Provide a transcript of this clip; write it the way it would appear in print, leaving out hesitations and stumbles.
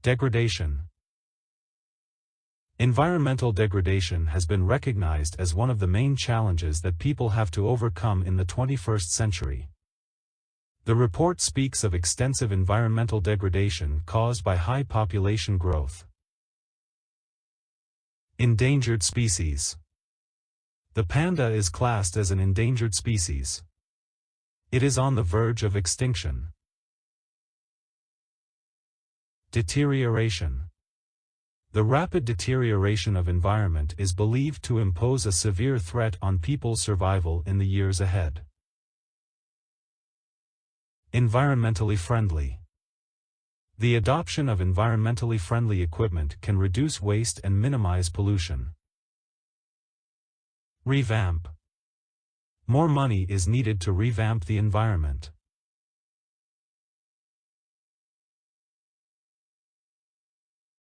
Degradation. Environmental degradation has been recognized as one of the main challenges that people have to overcome in the 21st century. The report speaks of extensive environmental degradation caused by high population growth. Endangered species. The panda is classed as an endangered species. It is on the verge of extinction. Deterioration. The rapid deterioration of environment is believed to impose a severe threat on people's survival in the years ahead. Environmentally friendly. The adoption of environmentally friendly equipment can reduce waste and minimize pollution. Revamp. More money is needed to revamp the environment.